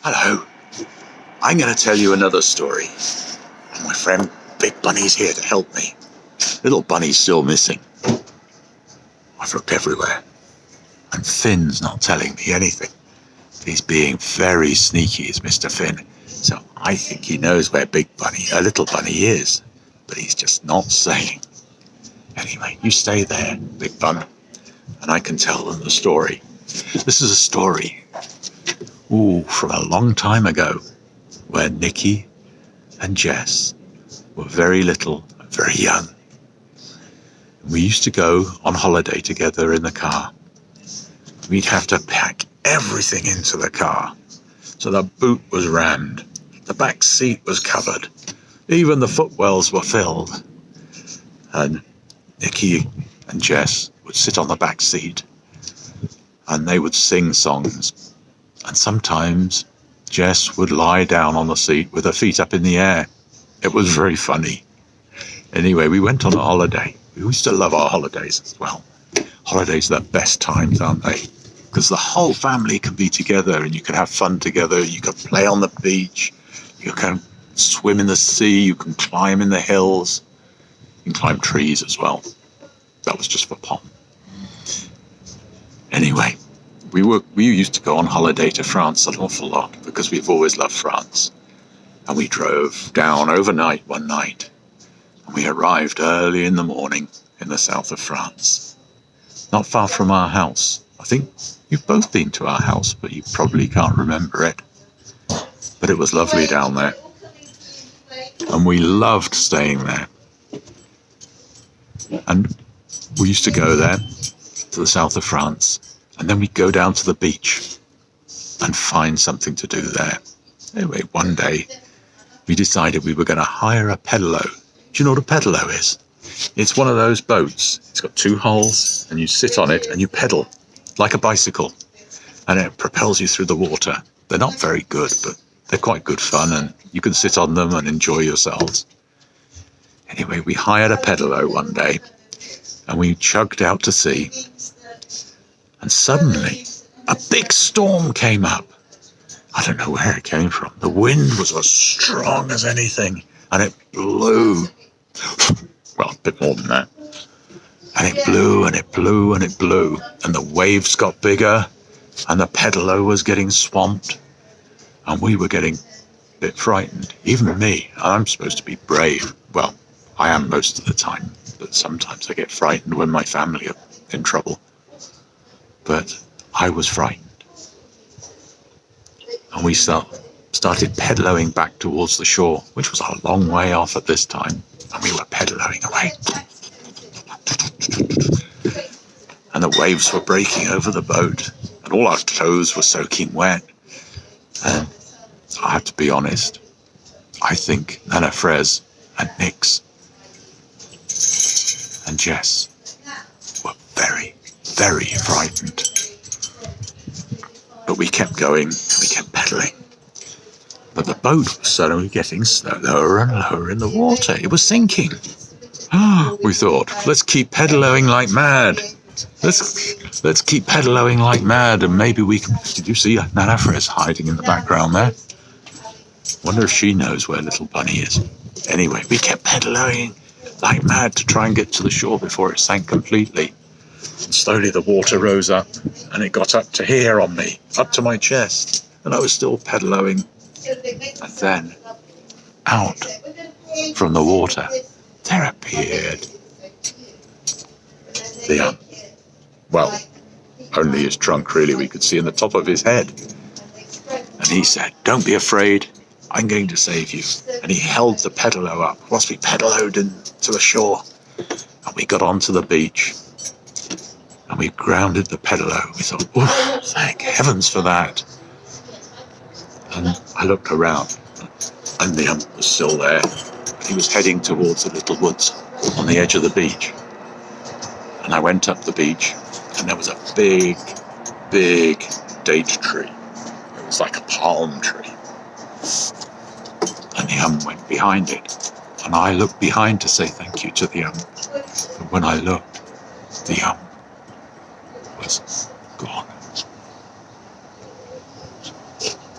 Hello. I'm going to tell you another story. And my friend Big Bunny's here to help me. Little Bunny's still missing. I've looked everywhere. And Finn's not telling me anything. He's being very sneaky, is Mr. Finn. So I think he knows where Little Bunny is. But he's just not saying. Anyway, you stay there, Big Bun. And I can tell them the story. This is a story from a long time ago, where Nicky and Jess were very little and very young. We used to go on holiday together in the car. We'd have to pack everything into the car. So the boot was rammed, the back seat was covered, even the footwells were filled. And Nicky and Jess would sit on the back seat and they would sing songs. And sometimes Jess would lie down on the seat with her feet up in the air. It was very funny. Anyway, we went on a holiday. We used to love our holidays as well. Holidays are the best times, aren't they? Because the whole family can be together and you can have fun together. You can play on the beach. You can swim in the sea. You can climb in the hills. You can climb trees as well. That was just for fun. Anyway, we used to go on holiday to France an awful lot because we've always loved France. And we drove down overnight one night. And we arrived early in the morning in the south of France. Not far from our house. I think you've both been to our house, but you probably can't remember it. But it was lovely down there. And we loved staying there. And we used to go there to the south of France. And then we'd go down to the beach and find something to do there. Anyway, one day we decided we were going to hire a pedalo. Do you know what a pedalo is? It's one of those boats. It's got two hulls and you sit on it and you pedal like a bicycle. And it propels you through the water. They're not very good, but they're quite good fun and you can sit on them and enjoy yourselves. Anyway, we hired a pedalo one day and we chugged out to sea. And suddenly, a big storm came up. I don't know where it came from. The wind was as strong as anything, and it blew. Well, a bit more than that. And it blew, and it blew, and it blew. And the waves got bigger, and the pedalo was getting swamped. And we were getting a bit frightened. Even me. I'm supposed to be brave. Well, I am most of the time. But sometimes I get frightened when my family are in trouble. But I was frightened. And we started pedaloing back towards the shore, which was a long way off at this time. And we were pedaloing away. And the waves were breaking over the boat. And all our clothes were soaking wet. And I have to be honest, I think Nana Frez and Nix and Jess were very, very frightened. But we kept going, we kept pedaling. But the boat was suddenly getting lower and lower in the water. It was sinking. We thought, let's keep pedaling like mad. Let's keep pedaling like mad, and maybe we can... Did you see Nana Frez hiding in the background there? Wonder if she knows where Little Bunny is. Anyway, we kept pedaling like mad to try and get to the shore before it sank completely. And slowly the water rose up, and it got up to here on me, up to my chest, and I was still pedaling. And then, out from the water, there appeared the well, only his trunk really we could see in the top of his head. And he said, "Don't be afraid, I'm going to save you." And he held the pedalo up whilst we pedaloed to the shore. And we got onto the beach. And we grounded the pedalo. We thought, oh, thank heavens for that. And I looked around, and the ump was still there. He was heading towards the little woods on the edge of the beach. And I went up the beach, and there was a big, big date tree. It was like a palm tree. And the ump went behind it. And I looked behind to say thank you to the ump. But when I looked, the ump was gone.